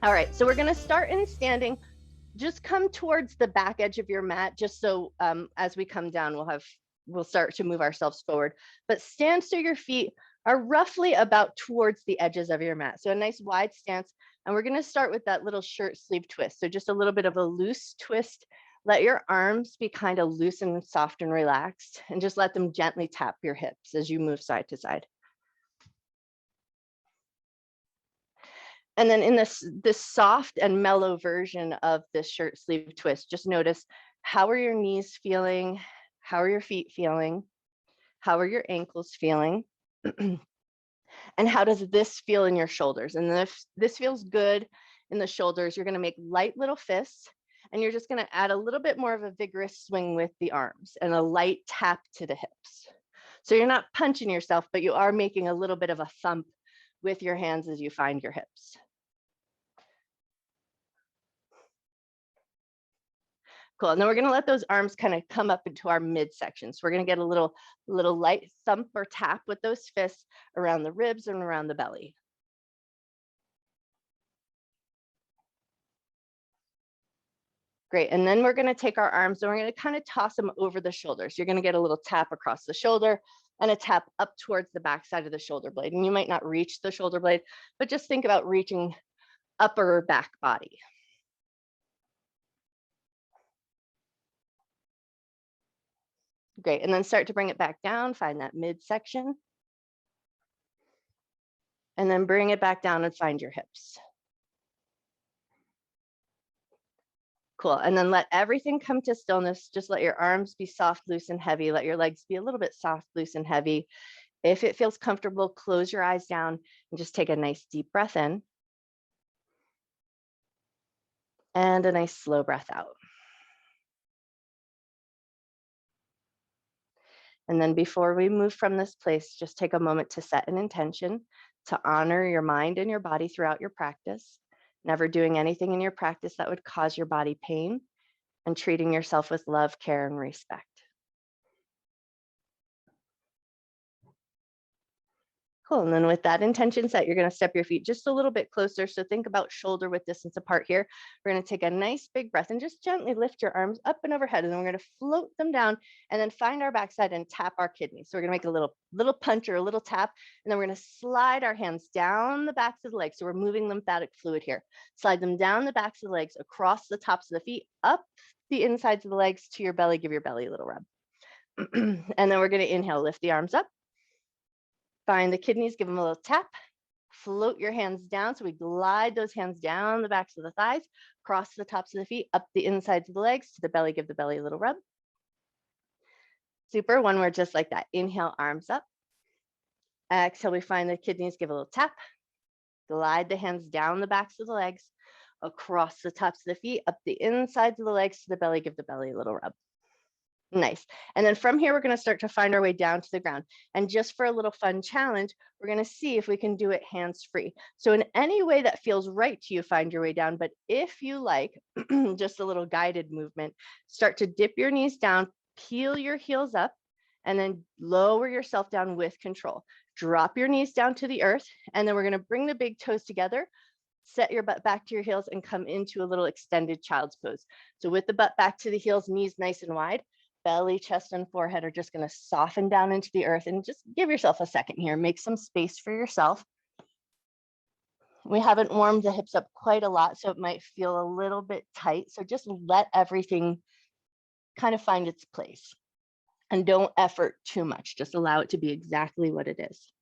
All right, so we're gonna start in standing. Just come towards the back edge of your mat, just so as we come down, we'll start to move ourselves forward. But stand so your feet are roughly about towards the edges of your mat. So a nice wide stance. And we're gonna start with that little shirt sleeve twist. So just a little bit of a loose twist. Let your arms be kind of loose and soft and relaxed, and just let them gently tap your hips as you move side to side. And then in this soft and mellow version of this shirt sleeve twist, just notice, how are your knees feeling? How are your feet feeling? How are your ankles feeling? And how does this feel in your shoulders? And if this feels good in the shoulders, you're gonna make light little fists, and you're just gonna add a little bit more of a vigorous swing with the arms and a light tap to the hips. So you're not punching yourself, but you are making a little bit of a thump with your hands as you find your hips. Cool. And then we're going to let those arms kind of come up into our midsection. So we're going to get a little light thump or tap with those fists around the ribs and around the belly. Great. And then we're going to take our arms and we're going to kind of toss them over the shoulders. You're going to get a little tap across the shoulder and a tap up towards the back side of the shoulder blade. And you might not reach the shoulder blade, but just think about reaching upper back body. Great. And then start to bring it back down, find that midsection. And then bring it back down and find your hips. Cool. And then let everything come to stillness. Just let your arms be soft, loose, and heavy. Let your legs be a little bit soft, loose, and heavy. If it feels comfortable, close your eyes down and just take a nice deep breath in. And a nice slow breath out. And then before we move from this place, just take a moment to set an intention to honor your mind and your body throughout your practice, never doing anything in your practice that would cause your body pain, and treating yourself with love, care, and respect. Cool. And then with that intention set, you're going to step your feet just a little bit closer. So think about shoulder width distance apart here. We're going to take a nice big breath and just gently lift your arms up and overhead. And then we're going to float them down and then find our backside and tap our kidneys. So we're going to make a little punch or a little tap. And then we're going to slide our hands down the backs of the legs. So we're moving lymphatic fluid here. Slide them down the backs of the legs, across the tops of the feet, up the insides of the legs to your belly. Give your belly a little rub. And then we're going to inhale, lift the arms up. Find the kidneys, give them a little tap, float your hands down. So we glide those hands down the backs of the thighs, across the tops of the feet, up the insides of the legs to the belly, give the belly a little rub. Super, one more just like that. Inhale, arms up. Exhale, we find the kidneys, give a little tap, glide the hands down the backs of the legs, across the tops of the feet, up the insides of the legs to the belly, give the belly a little rub. Nice. And then from here, we're going to start to find our way down to the ground. And just for a little fun challenge, we're going to see if we can do it hands-free. So in any way that feels right to you, find your way down. But if you like, just a little guided movement, start to dip your knees down, peel your heels up, and then lower yourself down with control. Drop your knees down to the earth, and then we're going to bring the big toes together. Set your butt back to your heels and come into a little extended child's pose. So with the butt back to the heels, knees nice and wide, belly, chest, and forehead are just going to soften down into the earth, and just give yourself a second here. Make some space for yourself. We haven't warmed the hips up quite a lot, so it might feel a little bit tight. So just let everything kind of find its place. And don't effort too much. Just allow it to be exactly what it is.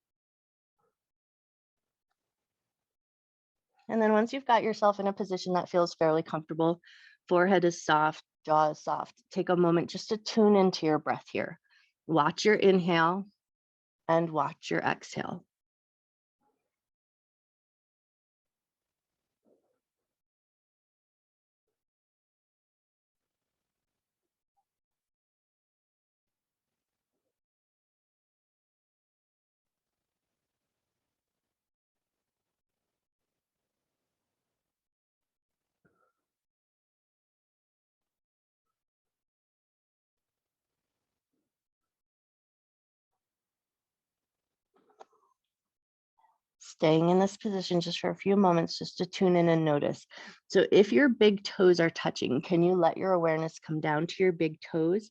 And then once you've got yourself in a position that feels fairly comfortable, forehead is soft, jaw is soft, take a moment just to tune into your breath here. Watch your inhale and watch your exhale. Staying in this position just for a few moments, just to tune in and notice. So if your big toes are touching, can you let your awareness come down to your big toes?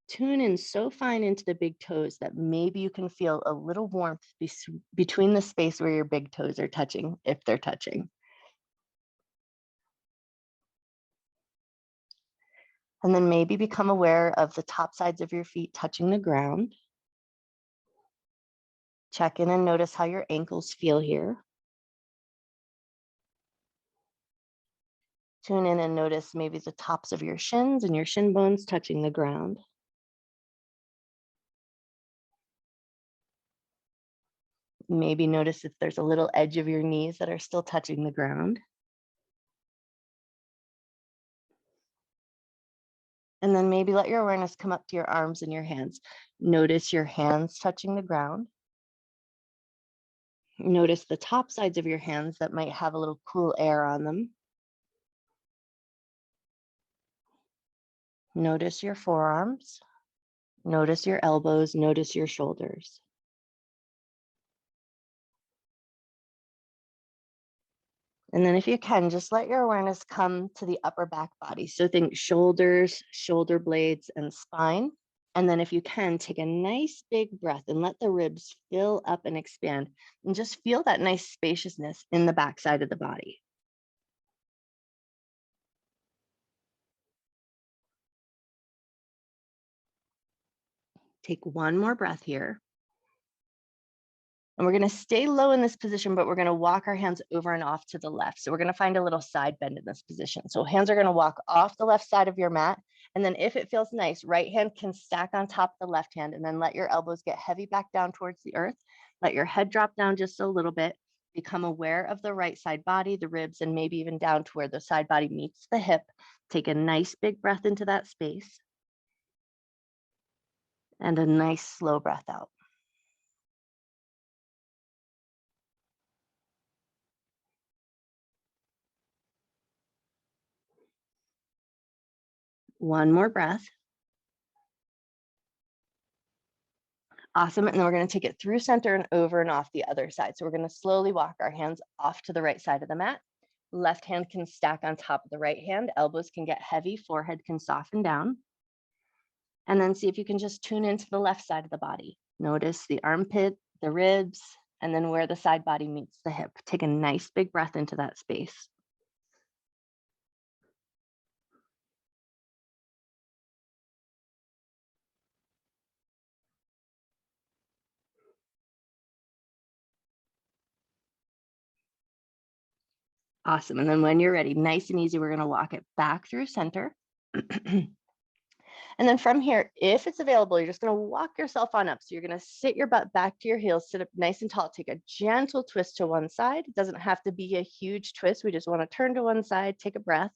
Tune in so fine into the big toes that maybe you can feel a little warmth between the space where your big toes are touching, if they're touching. And then maybe become aware of the top sides of your feet touching the ground. Check in and notice how your ankles feel here. Tune in and notice maybe the tops of your shins and your shin bones touching the ground. Maybe notice if there's a little edge of your knees that are still touching the ground. And then maybe let your awareness come up to your arms and your hands. Notice your hands touching the ground. Notice the top sides of your hands that might have a little cool air on them. Notice your forearms. Notice your elbows. Notice your shoulders. And then if you can, just let your awareness come to the upper back body. So think shoulders, shoulder blades, and spine. And then if you can, take a nice big breath and let the ribs fill up and expand. And just feel that nice spaciousness in the back side of the body. Take one more breath here. And we're going to stay low in this position, but we're going to walk our hands over and off to the left. So we're going to find a little side bend in this position. So hands are going to walk off the left side of your mat. And then if it feels nice, right hand can stack on top of the left hand, and then let your elbows get heavy back down towards the earth. Let your head drop down just a little bit. Become aware of the right side body, the ribs, and maybe even down to where the side body meets the hip. Take a nice big breath into that space. And a nice slow breath out. One more breath. Awesome. And then we're going to take it through center and over and off the other side. So we're going to slowly walk our hands off to the right side of the mat. Left hand can stack on top of the right hand. Elbows can get heavy. Forehead can soften down. And then see if you can just tune into the left side of the body. Notice the armpit, the ribs, and then where the side body meets the hip. Take a nice big breath into that space. Awesome. And then when you're ready, nice and easy, we're going to walk it back through center. And then from here, if it's available, you're just going to walk yourself on up. So you're going to sit your butt back to your heels, sit up nice and tall, take a gentle twist to one side. It doesn't have to be a huge twist. We just want to turn to one side, take a breath,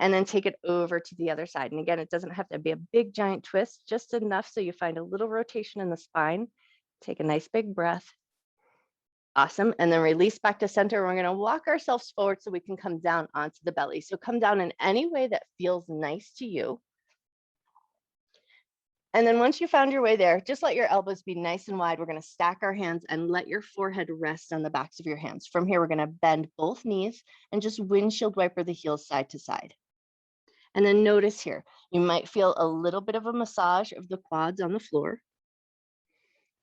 and then take it over to the other side. And again, it doesn't have to be a big giant twist, just enough so you find a little rotation in the spine. Take a nice big breath. Awesome. And then release back to center. We're going to walk ourselves forward so we can come down onto the belly. So come down in any way that feels nice to you. And then once you found your way there, just let your elbows be nice and wide. We're going to stack our hands and let your forehead rest on the backs of your hands. From here, we're going to bend both knees and just windshield wiper the heels side to side. And then notice here, you might feel a little bit of a massage of the quads on the floor.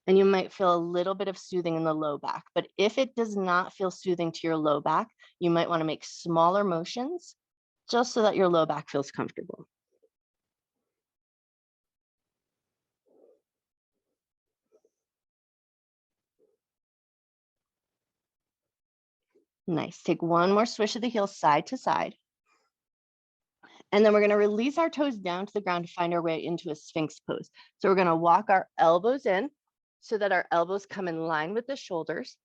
And you might feel a little bit of soothing in the low back. But if it does not feel soothing to your low back, you might want to make smaller motions just so that your low back feels comfortable. Nice. Take one more swish of the heels side to side. And then we're going to release our toes down to the ground to find our way into a Sphinx pose. So we're going to walk our elbows in so that our elbows come in line with the shoulders.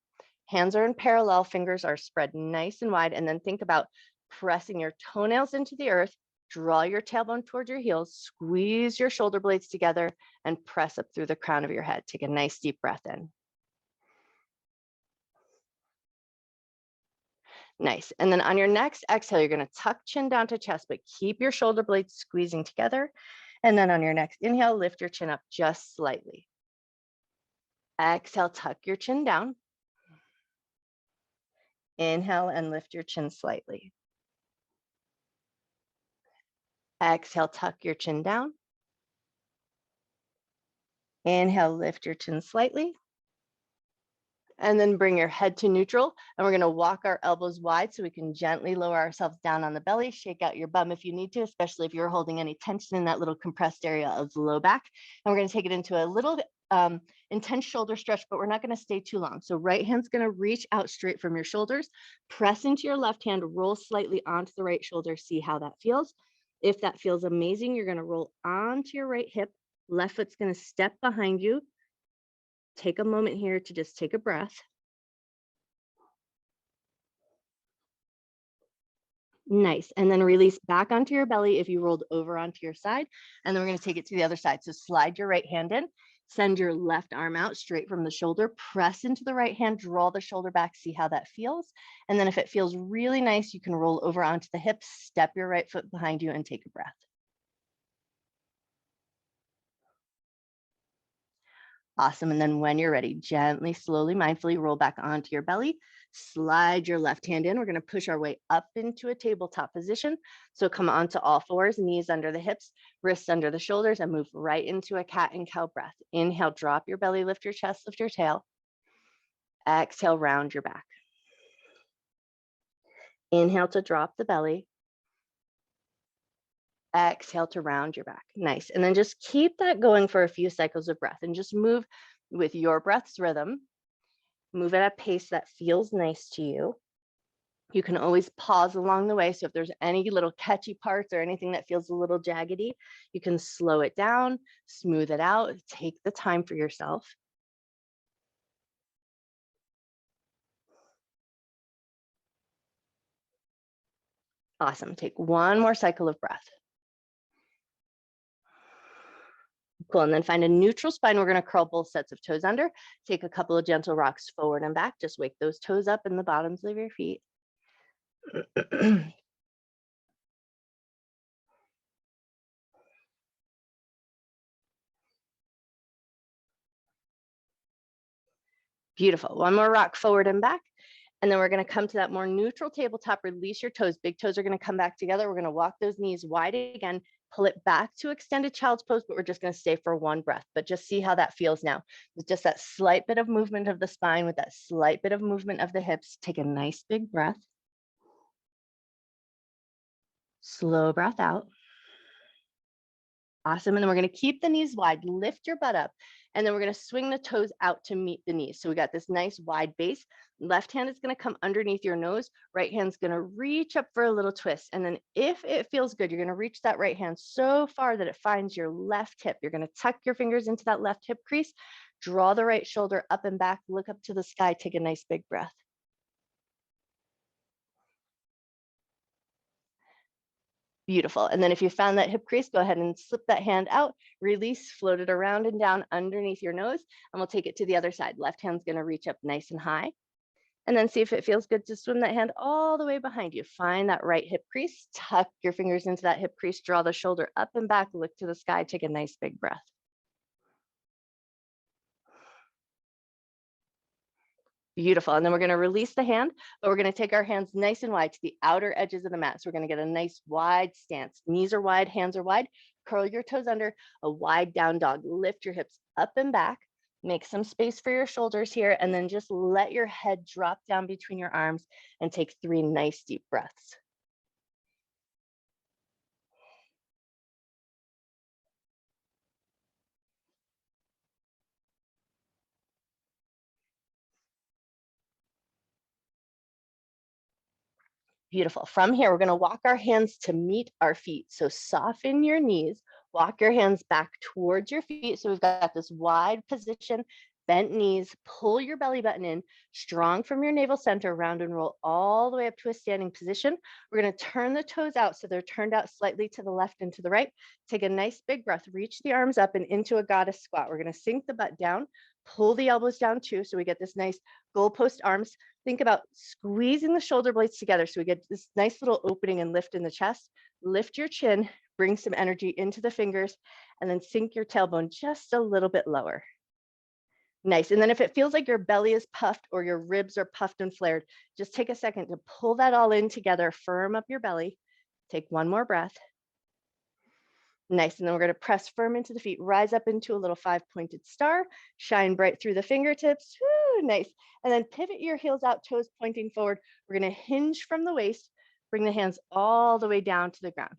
Hands are in parallel, fingers are spread nice and wide. And then think about pressing your toenails into the earth, draw your tailbone towards your heels, squeeze your shoulder blades together, and press up through the crown of your head. Take a nice deep breath in. Nice. And then on your next exhale, you're going to tuck chin down to chest, but keep your shoulder blades squeezing together. And then on your next inhale, lift your chin up just slightly. Exhale, tuck your chin down. Inhale and lift your chin slightly. Exhale, tuck your chin down. Inhale, lift your chin slightly. And then bring your head to neutral. And we're going to walk our elbows wide so we can gently lower ourselves down on the belly. Shake out your bum if you need to, especially if you're holding any tension in that little compressed area of the low back. And we're going to take it into a little intense shoulder stretch, but we're not going to stay too long. So right hand's going to reach out straight from your shoulders. Press into your left hand, roll slightly onto the right shoulder. See how that feels. If that feels amazing, you're going to roll onto your right hip. Left foot's going to step behind you. Take a moment here to just take a breath. Nice. And then release back onto your belly if you rolled over onto your side. And then we're going to take it to the other side. So slide your right hand in, send your left arm out straight from the shoulder, press into the right hand, draw the shoulder back, see how that feels. And then if it feels really nice, you can roll over onto the hips, step your right foot behind you and take a breath. Awesome. And then when you're ready, gently, slowly, mindfully roll back onto your belly. Slide your left hand in. We're going to push our way up into a tabletop position. So come onto all fours, knees under the hips, wrists under the shoulders, and move right into a cat and cow breath. Inhale, drop your belly, lift your chest, lift your tail. Exhale, round your back. Inhale to drop the belly. Exhale to round your back. Nice. And then just keep that going for a few cycles of breath and just move with your breath's rhythm. Move at a pace that feels nice to you. You can always pause along the way. So if there's any little catchy parts or anything that feels a little jaggedy, you can slow it down, smooth it out, take the time for yourself. Awesome. Take one more cycle of breath. Cool. And then find a neutral spine. We're going to curl both sets of toes under. Take a couple of gentle rocks forward and back. Just wake those toes up in the bottoms of your feet. Beautiful. One more rock forward and back. And then we're going to come to that more neutral tabletop. Release your toes. Big toes are going to come back together. We're going to walk those knees wide again. Pull it back to extended child's pose, but we're just going to stay for one breath. But just see how that feels now. With just that slight bit of movement of the spine, with that slight bit of movement of the hips. Take a nice big breath. Slow breath out. Awesome. And then we're going to keep the knees wide, lift your butt up, and then we're going to swing the toes out to meet the knees. So we got this nice wide base. Left hand is going to come underneath your nose. Right hand's going to reach up for a little twist. And then if it feels good, you're going to reach that right hand so far that it finds your left hip. You're going to tuck your fingers into that left hip crease, draw the right shoulder up and back, look up to the sky, take a nice big breath. Beautiful. And then if you found that hip crease, go ahead and slip that hand out, release, float it around and down underneath your nose, and we'll take it to the other side. Left hand's going to reach up nice and high. And then see if it feels good to swim that hand all the way behind you. Find that right hip crease, tuck your fingers into that hip crease, draw the shoulder up and back, look to the sky, take a nice big breath. Beautiful. And then we're going to release the hand, but we're going to take our hands nice and wide to the outer edges of the mat. So we're going to get a nice wide stance. Knees are wide, hands are wide. Curl your toes under, a wide down dog. Lift your hips up and back. Make some space for your shoulders here, and then just let your head drop down between your arms and take 3 nice deep breaths. Beautiful. From here, we're going to walk our hands to meet our feet. So soften your knees, walk your hands back towards your feet. So we've got this wide position, bent knees, pull your belly button in, strong from your navel center, round and roll all the way up to a standing position. We're going to turn the toes out so they're turned out slightly to the left and to the right. Take a nice big breath, reach the arms up and into a goddess squat. We're going to sink the butt down, pull the elbows down too. So we get this nice goalpost arms. Think about squeezing the shoulder blades together so we get this nice little opening and lift in the chest. Lift your chin, bring some energy into the fingers, and then sink your tailbone just a little bit lower. Nice. And then if it feels like your belly is puffed or your ribs are puffed and flared, just take a second to pull that all in together, firm up your belly. Take one more breath. Nice. And then we're going to press firm into the feet, rise up into a little 5-pointed star, shine bright through the fingertips. Woo, nice. And then pivot your heels out, toes pointing forward. We're going to hinge from the waist, bring the hands all the way down to the ground.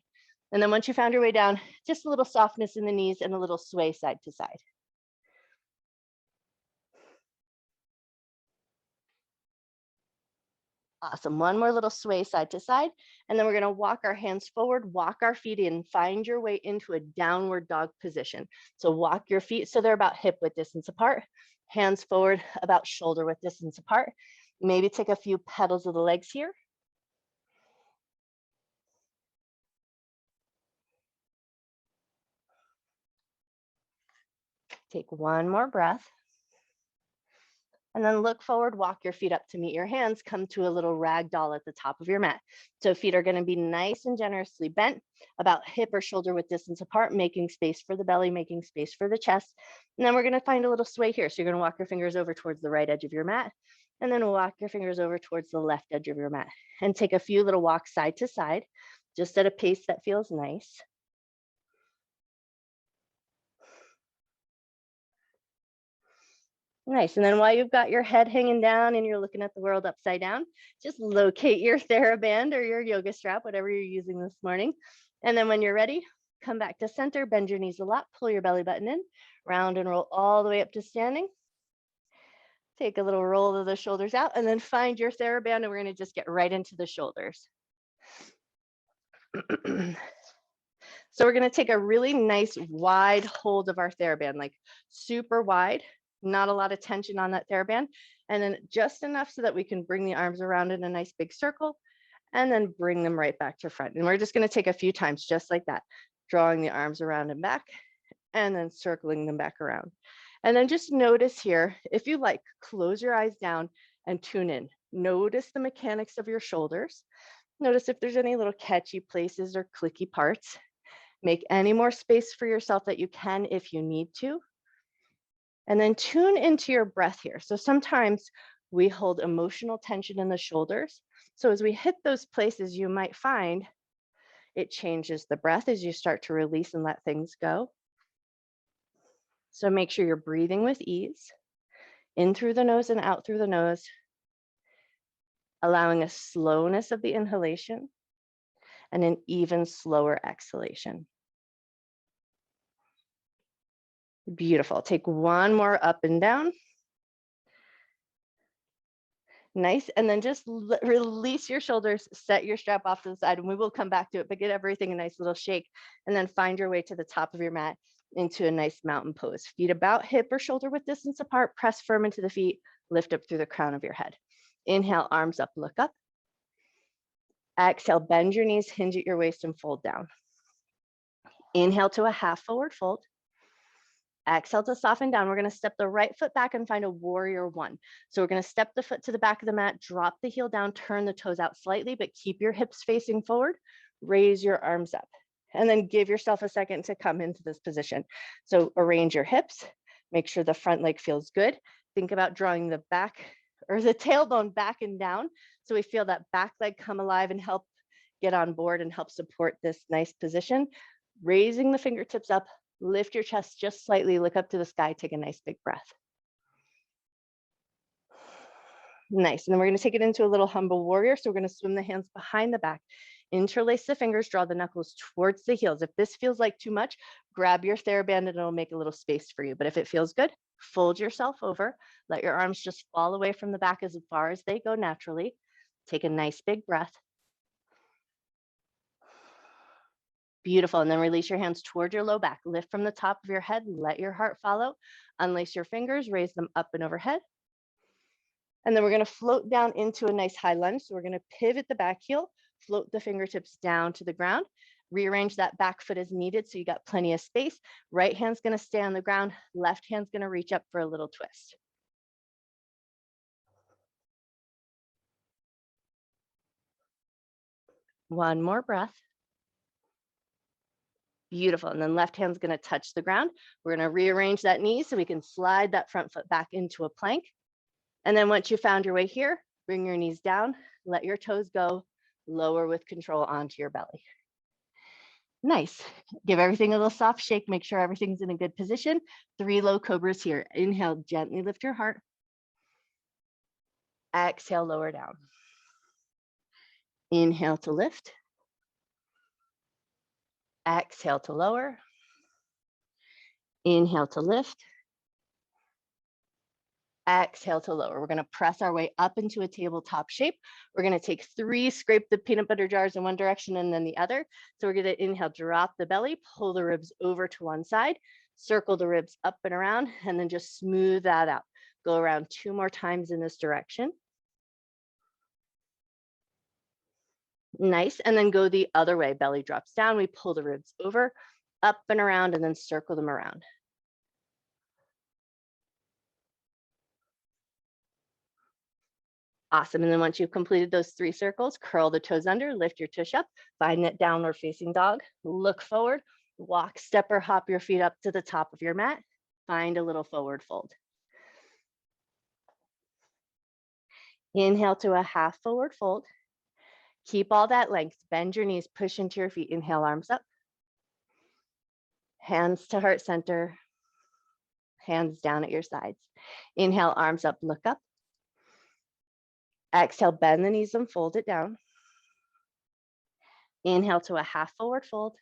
And then once you found your way down, just a little softness in the knees and a little sway side to side. Awesome. One more little sway side to side. And then we're going to walk our hands forward, walk our feet in, find your way into a downward dog position. So walk your feet so they're about hip width distance apart, hands forward about shoulder width distance apart. Maybe take a few petals of the legs here. Take one more breath. And then look forward, walk your feet up to meet your hands, come to a little rag doll at the top of your mat. So feet are going to be nice and generously bent, about hip or shoulder width distance apart, making space for the belly, making space for the chest. And then we're going to find a little sway here. So you're going to walk your fingers over towards the right edge of your mat, and then walk your fingers over towards the left edge of your mat. And take a few little walks side to side, just at a pace that feels nice. Nice. And then while you've got your head hanging down and you're looking at the world upside down, just locate your TheraBand or your yoga strap, whatever you're using this morning. And then when you're ready, come back to center, bend your knees a lot, pull your belly button in, round and roll all the way up to standing. Take a little roll of the shoulders out and then find your TheraBand, and we're going to just get right into the shoulders. So we're going to take a really nice wide hold of our TheraBand, like super wide, not a lot of tension on that TheraBand, and then just enough so that we can bring the arms around in a nice big circle and then bring them right back to front. And we're just going to take a few times just like that, drawing the arms around and back and then circling them back around. And then just notice here, if you like, close your eyes down and tune in. Notice the mechanics of your shoulders. Notice if there's any little catchy places or clicky parts. Make any more space for yourself that you can if you need to. And then tune into your breath here. So sometimes we hold emotional tension in the shoulders. So as we hit those places, you might find it changes the breath as you start to release and let things go. So make sure you're breathing with ease, in through the nose and out through the nose, allowing a slowness of the inhalation and an even slower exhalation. Beautiful. Take one more up and down. Nice. And then just release your shoulders, set your strap off to the side, and we will come back to it, but get everything a nice little shake, and then find your way to the top of your mat into a nice mountain pose. Feet about hip or shoulder width distance apart, press firm into the feet, lift up through the crown of your head. Inhale, arms up, look up. Exhale, bend your knees, hinge at your waist, and fold down. Inhale to a half forward fold. Exhale to soften down. We're going to step the right foot back and find a warrior one. So we're going to step the foot to the back of the mat, drop the heel down, turn the toes out slightly, but keep your hips facing forward. Raise your arms up, and then give yourself a second to come into this position. So arrange your hips, make sure the front leg feels good. Think about drawing the back or the tailbone back and down, so we feel that back leg come alive and help get on board and help support this nice position. Raising the fingertips up, lift your chest just slightly, look up to the sky, take a nice big breath. Nice. And then we're going to take it into a little humble warrior. So we're going to swim the hands behind the back, interlace the fingers, draw the knuckles towards the heels. If this feels like too much, grab your TheraBand and it'll make a little space for you. But if it feels good, fold yourself over, let your arms just fall away from the back as far as they go naturally. Take a nice big breath. Beautiful. And then release your hands toward your low back. Lift from the top of your head. Let your heart follow. Unlace your fingers. Raise them up and overhead. And then we're going to float down into a nice high lunge. So we're going to pivot the back heel, float the fingertips down to the ground. Rearrange that back foot as needed so you got plenty of space. Right hand's going to stay on the ground. Left hand's going to reach up for a little twist. One more breath. Beautiful. And then left hand's going to touch the ground. We're going to rearrange that knee so we can slide that front foot back into a plank. And then once you found your way here, bring your knees down, let your toes go, lower with control onto your belly. Nice. Give everything a little soft shake. Make sure everything's in a good position. 3 low cobras here. Inhale, gently lift your heart. Exhale, lower down. Inhale to lift. Exhale to lower. Inhale to lift. Exhale to lower. We're going to press our way up into a tabletop shape. We're going to take 3, scrape the peanut butter jars in one direction and then the other. So we're going to inhale, drop the belly, pull the ribs over to one side, circle the ribs up and around, and then just smooth that out. Go around 2 more times in this direction. Nice. And then go the other way. Belly drops down. We pull the ribs over, up and around, and then circle them around. Awesome. And then once you've completed those 3 circles, curl the toes under, lift your tush up, find that downward facing dog, look forward, walk, step or hop your feet up to the top of your mat, find a little forward fold. Inhale to a half forward fold. Keep all that length, bend your knees, push into your feet, inhale, arms up. Hands to heart center, hands down at your sides. Inhale, arms up, look up. Exhale, bend the knees and fold it down. Inhale to a half forward fold.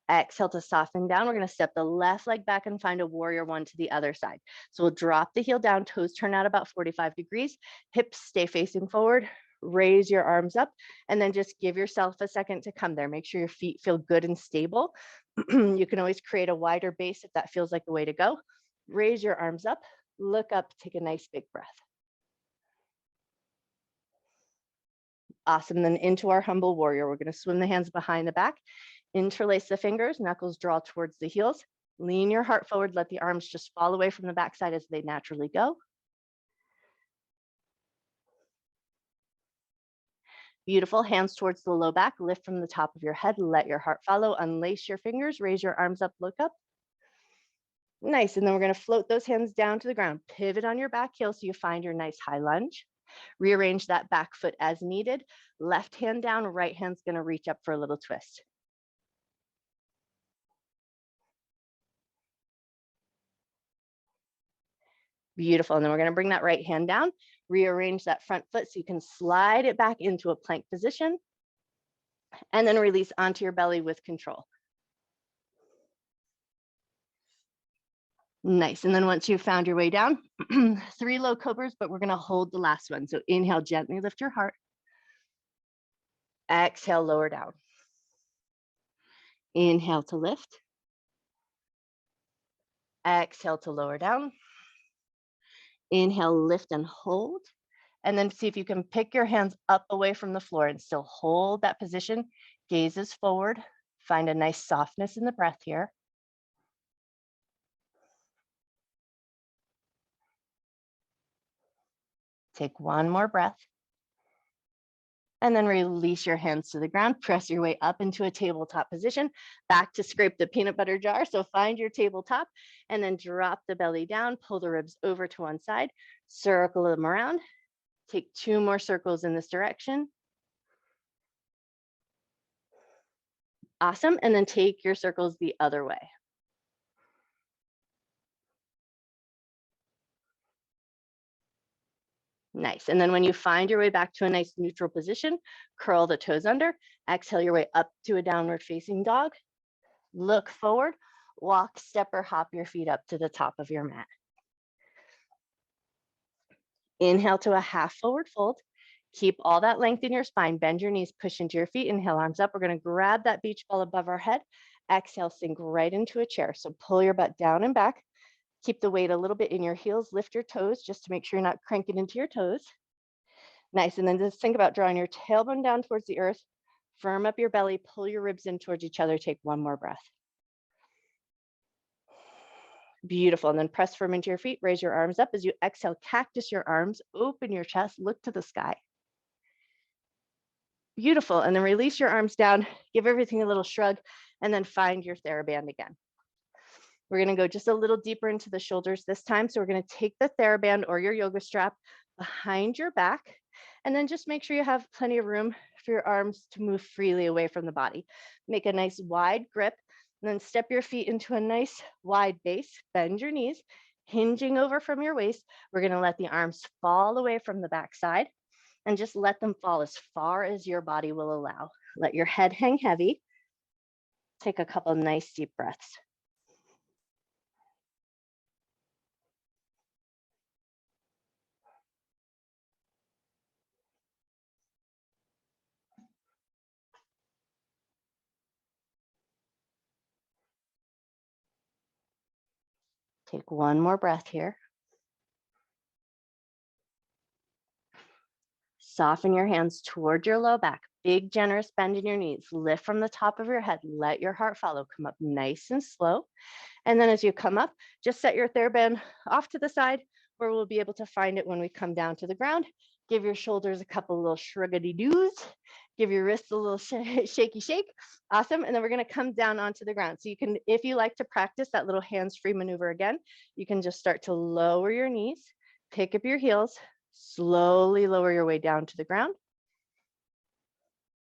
Exhale to soften down. We're going to step the left leg back and find a warrior 1 to the other side. So we'll drop the heel down, toes turn out about 45 degrees, hips stay facing forward, raise your arms up, and then just give yourself a second to come there. Make sure your feet feel good and stable. You can always create a wider base if that feels like the way to go. Raise your arms up, look up, take a nice big breath. Awesome. Then into our humble warrior. We're going to swim the hands behind the back, interlace the fingers, knuckles draw towards the heels, lean your heart forward, let the arms just fall away from the backside as they naturally go. Beautiful. Hands towards the low back, lift from the top of your head, let your heart follow, unlace your fingers, raise your arms up, look up. Nice. And then we're going to float those hands down to the ground, pivot on your back heel so you find your nice high lunge. Rearrange that back foot as needed. Left hand down, right hand's going to reach up for a little twist. Beautiful. And then we're going to bring that right hand down, rearrange that front foot so you can slide it back into a plank position, and then release onto your belly with control. Nice. And then once you've found your way down, 3 low cobras, but we're going to hold the last one. So inhale, gently lift your heart. Exhale, lower down. Inhale to lift. Exhale to lower down. Inhale, lift and hold. And then see if you can pick your hands up away from the floor and still hold that position. Gazes forward. Find a nice softness in the breath here. Take 1 more breath. And then release your hands to the ground. Press your way up into a tabletop position. Back to scrape the peanut butter jar. So find your tabletop and then drop the belly down. Pull the ribs over to one side. Circle them around. Take 2 more circles in this direction. Awesome. And then take your circles the other way. Nice. And then when you find your way back to a nice neutral position, curl the toes under, exhale your way up to a downward facing dog. Look forward, walk, step or hop your feet up to the top of your mat. Inhale to a half forward fold. Keep all that length in your spine. Bend your knees, push into your feet. Inhale, arms up. We're going to grab that beach ball above our head. Exhale, sink right into a chair. So pull your butt down and back. Keep the weight a little bit in your heels. Lift your toes just to make sure you're not cranking into your toes. Nice. And then just think about drawing your tailbone down towards the earth. Firm up your belly. Pull your ribs in towards each other. Take 1 more breath. Beautiful. And then press firm into your feet. Raise your arms up. As you exhale, cactus your arms. Open your chest. Look to the sky. Beautiful. And then release your arms down, give everything a little shrug, and then find your TheraBand again. We're going to go just a little deeper into the shoulders this time. So we're going to take the TheraBand or your yoga strap behind your back, and then just make sure you have plenty of room for your arms to move freely away from the body. Make a nice wide grip, and then step your feet into a nice wide base. Bend your knees, hinging over from your waist. We're going to let the arms fall away from the back side and just let them fall as far as your body will allow. Let your head hang heavy. Take a couple nice deep breaths. Take one more breath here. Soften your hands toward your low back. Big, generous bend in your knees. Lift from the top of your head. Let your heart follow. Come up nice and slow. And then as you come up, just set your TheraBand off to the side where we'll be able to find it when we come down to the ground. Give your shoulders a couple little shruggity-doos. Give your wrists a little shaky shake. Awesome. And then we're going to come down onto the ground. So you can, if you like to practice that little hands-free maneuver again, you can just start to lower your knees, pick up your heels, slowly lower your way down to the ground.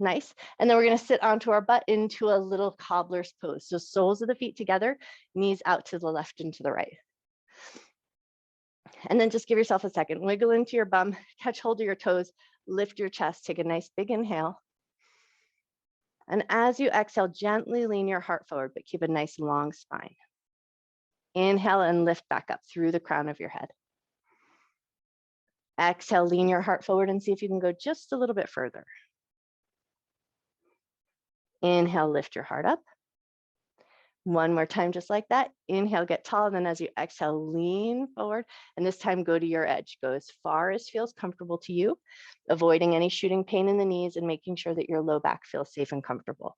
Nice. And then we're going to sit onto our butt into a little cobbler's pose. So soles of the feet together, knees out to the left and to the right. And then just give yourself a second. Wiggle into your bum, catch hold of your toes, lift your chest, take a nice big inhale. And as you exhale, gently lean your heart forward, but keep a nice long spine. Inhale and lift back up through the crown of your head. Exhale, lean your heart forward and see if you can go just a little bit further. Inhale, lift your heart up. One more time, just like that. Inhale, get tall. And then as you exhale, lean forward. And this time, go to your edge. Go as far as feels comfortable to you, avoiding any shooting pain in the knees and making sure that your low back feels safe and comfortable.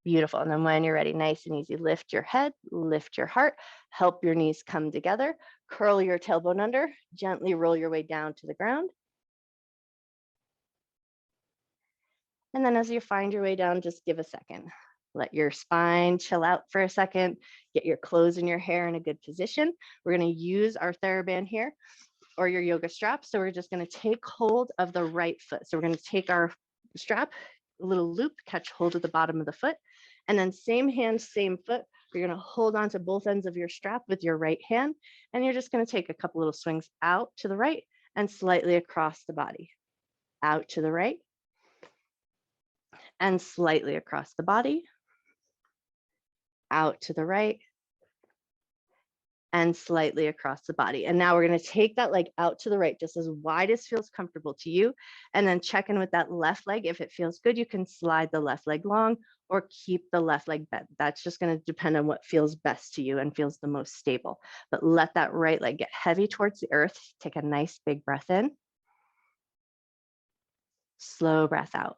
Beautiful. And then when you're ready, nice and easy, lift your head, lift your heart, help your knees come together, curl your tailbone under, gently roll your way down to the ground. And then as you find your way down, just give a second. Let your spine chill out for a second, get your clothes and your hair in a good position. We're going to use our TheraBand here or your yoga strap. So we're just going to take hold of the right foot. So we're going to take our strap, a little loop, catch hold of the bottom of the foot, and then same hand, same foot. You're going to hold on to both ends of your strap with your right hand, and you're just going to take a couple little swings out to the right and slightly across the body. Out to the right and slightly across the body, out to the right, and slightly across the body. And now we're going to take that leg out to the right, just as wide as feels comfortable to you. And then check in with that left leg. If it feels good, you can slide the left leg long or keep the left leg bent. That's just going to depend on what feels best to you and feels the most stable. But let that right leg get heavy towards the earth. Take a nice big breath in. Slow breath out.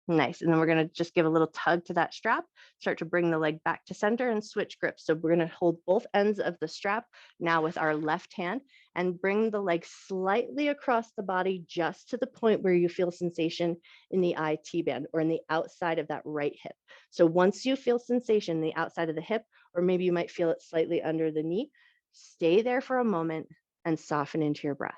Nice. And then we're going to just give a little tug to that strap, start to bring the leg back to center and switch grips. So we're going to hold both ends of the strap now with our left hand and bring the leg slightly across the body just to the point where you feel sensation in the IT band or in the outside of that right hip. So once you feel sensation in the outside of the hip, or maybe you might feel it slightly under the knee, stay there for a moment and soften into your breath.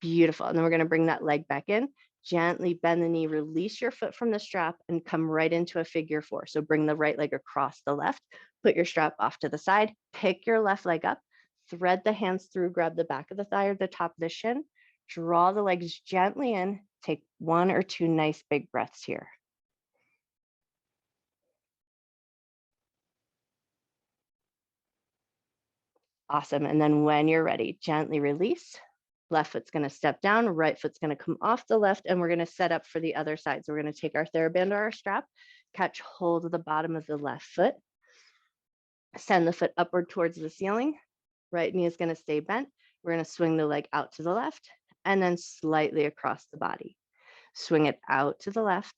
Beautiful. And then we're going to bring that leg back in, gently bend the knee, release your foot from the strap and come right into a figure four. So bring the right leg across the left, put your strap off to the side, pick your left leg up, thread the hands through, grab the back of the thigh or the top of the shin, draw the legs gently in, take one or two nice big breaths here. Awesome. And then when you're ready, gently release. Left foot's going to step down, right foot's going to come off the left, and we're going to set up for the other side. So we're going to take our TheraBand or our strap, catch hold of the bottom of the left foot, send the foot upward towards the ceiling. Right knee is going to stay bent. We're going to swing the leg out to the left and then slightly across the body. Swing it out to the left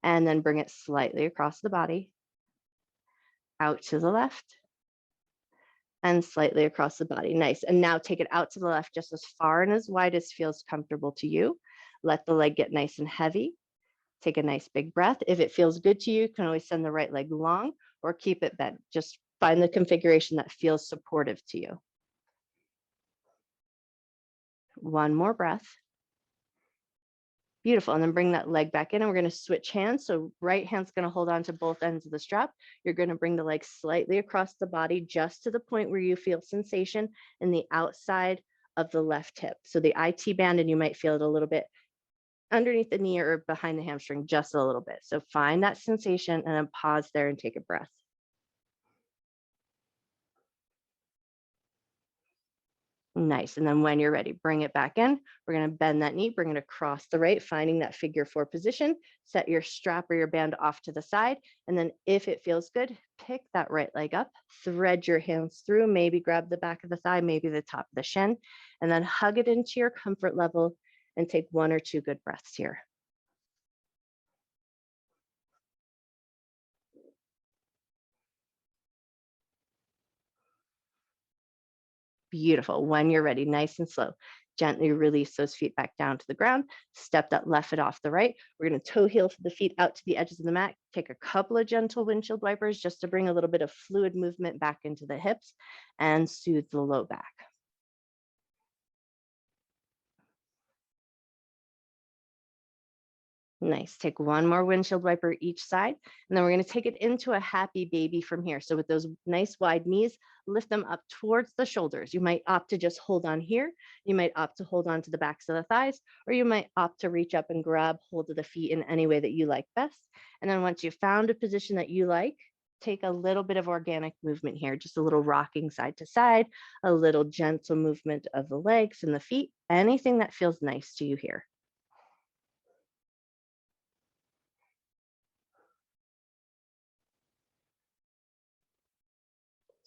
And then bring it slightly across the body, out to the left, and slightly across the body. Nice. And now take it out to the left just as far and as wide as feels comfortable to you. Let the leg get nice and heavy. Take a nice big breath. If it feels good to you, you can always send the right leg long or keep it bent. Just find the configuration that feels supportive to you. One more breath. Beautiful. And then bring that leg back in, and we're going to switch hands. So right hand's going to hold on to both ends of the strap. You're going to bring the leg slightly across the body just to the point where you feel sensation in the outside of the left hip. So the IT band, and you might feel it a little bit underneath the knee or behind the hamstring, just a little bit. So find that sensation and then pause there and take a breath. Nice. And then when you're ready, bring it back in. We're going to bend that knee, bring it across the right, finding that figure 4 position. Set your strap or your band off to the side. And then if it feels good, pick that right leg up, thread your hands through, maybe grab the back of the thigh, maybe the top of the shin, and then hug it into your comfort level and take 1 or 2 good breaths here. Beautiful. When you're ready, nice and slow, gently release those feet back down to the ground. Step that left foot off the right. We're going to toe heel the feet out to the edges of the mat. Take a couple of gentle windshield wipers just to bring a little bit of fluid movement back into the hips and soothe the low back. Nice. Take 1 more windshield wiper each side, and then we're going to take it into a happy baby from here. So with those nice wide knees, lift them up towards the shoulders. You might opt to just hold on here. You might opt to hold on to the backs of the thighs, or you might opt to reach up and grab hold of the feet in any way that you like best. And then once you've found a position that you like, take a little bit of organic movement here, just a little rocking side to side, a little gentle movement of the legs and the feet, anything that feels nice to you here.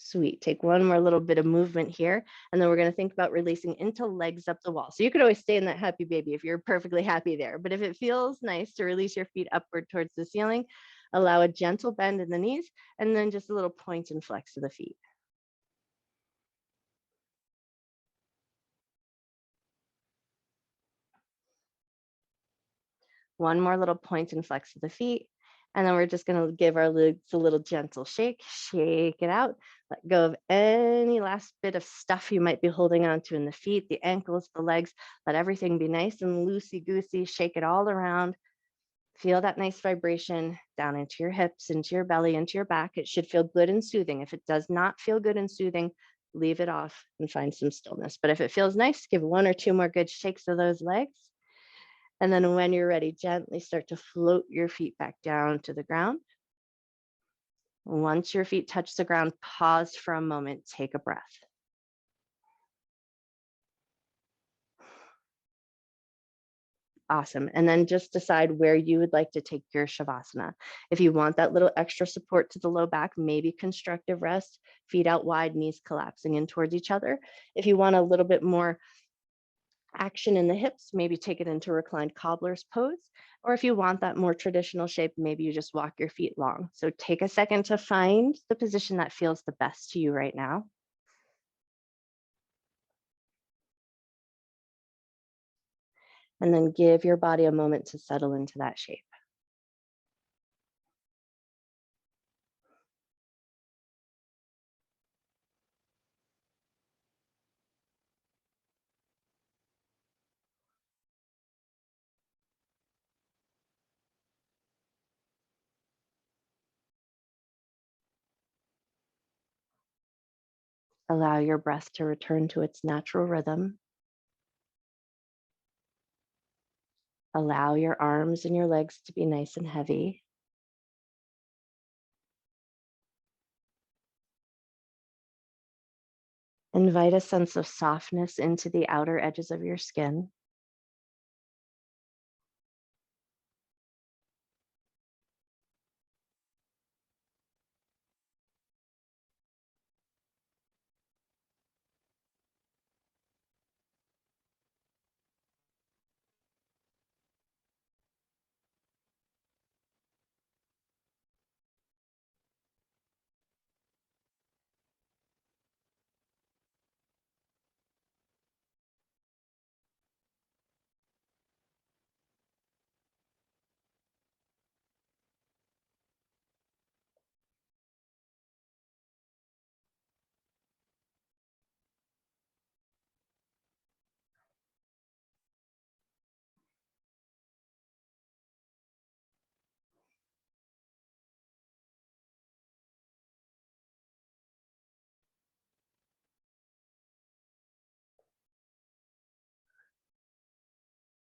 Sweet. Take 1 more little bit of movement here, and then we're going to think about releasing into legs up the wall. So you could always stay in that happy baby if you're perfectly happy there. But if it feels nice to release your feet upward towards the ceiling, allow a gentle bend in the knees, and then just a little point and flex of the feet. One more little point and flex of the feet. And then we're just going to give our legs a little gentle shake, shake it out. Let go of any last bit of stuff you might be holding on to in the feet, the ankles, the legs. Let everything be nice and loosey-goosey. Shake it all around. Feel that nice vibration down into your hips, into your belly, into your back. It should feel good and soothing. If it does not feel good and soothing, leave it off and find some stillness. But if it feels nice, give 1 or 2 more good shakes of those legs. And then when you're ready, gently start to float your feet back down to the ground. Once your feet touch the ground, pause for a moment, take a breath. Awesome. And then just decide where you would like to take your Shavasana. If you want that little extra support to the low back, maybe constructive rest, feet out wide, knees collapsing in towards each other. If you want a little bit more action in the hips, maybe take it into reclined cobbler's pose. Or if you want that more traditional shape, maybe you just walk your feet long. So take a second to find the position that feels the best to you right now. And then give your body a moment to settle into that shape. Allow your breath to return to its natural rhythm. Allow your arms and your legs to be nice and heavy. Invite a sense of softness into the outer edges of your skin.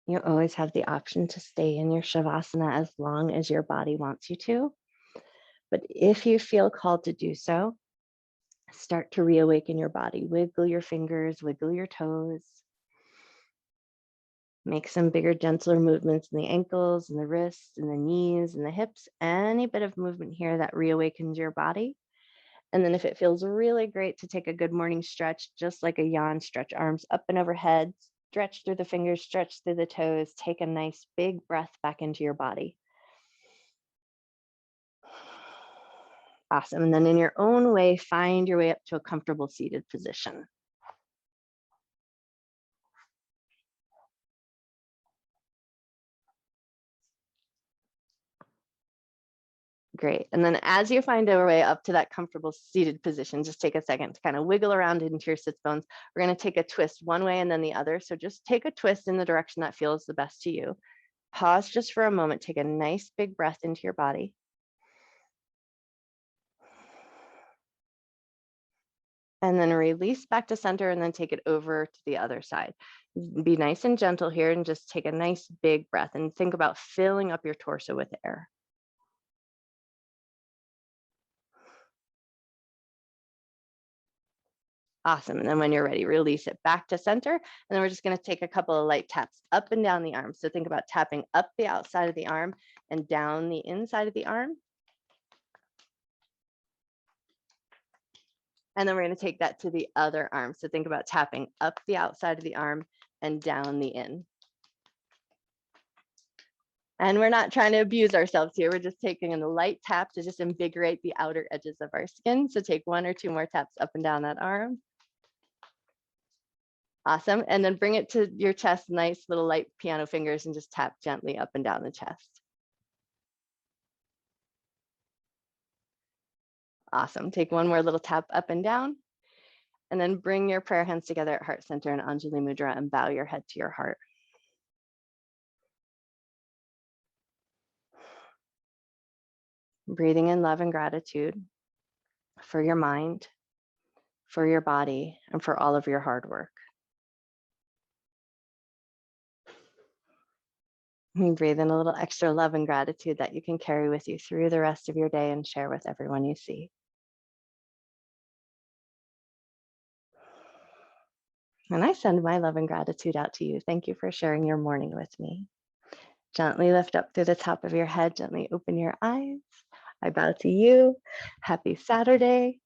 You always have the option to stay in your Shavasana as long as your body wants you to. But if you feel called to do so, start to reawaken your body. Wiggle your fingers, wiggle your toes. Make some bigger, gentler movements in the ankles and the wrists and the knees and the hips. Any bit of movement here that reawakens your body. And then if it feels really great to take a good morning stretch, just like a yawn, stretch arms up and overhead, stretch through the fingers, stretch through the toes, take a nice big breath back into your body. Awesome. And then in your own way, find your way up to a comfortable seated position. Great. And then as you find your way up to that comfortable seated position, just take a second to kind of wiggle around into your sits bones. We're going to take a twist one way and then the other. So just take a twist in the direction that feels the best to you. Pause just for a moment. Take a nice big breath into your body. And then release back to center and then take it over to the other side. Be nice and gentle here and just take a nice big breath and think about filling up your torso with air. Awesome. And then when you're ready, release it back to center. And then we're just going to take a couple of light taps up and down the arm. So think about tapping up the outside of the arm and down the inside of the arm. And then we're going to take that to the other arm. So think about tapping up the outside of the arm and down the in. And we're not trying to abuse ourselves here. We're just taking a light tap to just invigorate the outer edges of our skin. So take 1 or 2 more taps up and down that arm. Awesome. And then bring it to your chest, nice little light piano fingers, and just tap gently up and down the chest. Awesome. Take 1 more little tap up and down. And then bring your prayer hands together at heart center in Anjali Mudra and bow your head to your heart. Breathing in love and gratitude for your mind, for your body, and for all of your hard work. And breathe in a little extra love and gratitude that you can carry with you through the rest of your day and share with everyone you see. And I send my love and gratitude out to you. Thank you for sharing your morning with me. Gently lift up through the top of your head, gently open your eyes. I bow to you. Happy Saturday.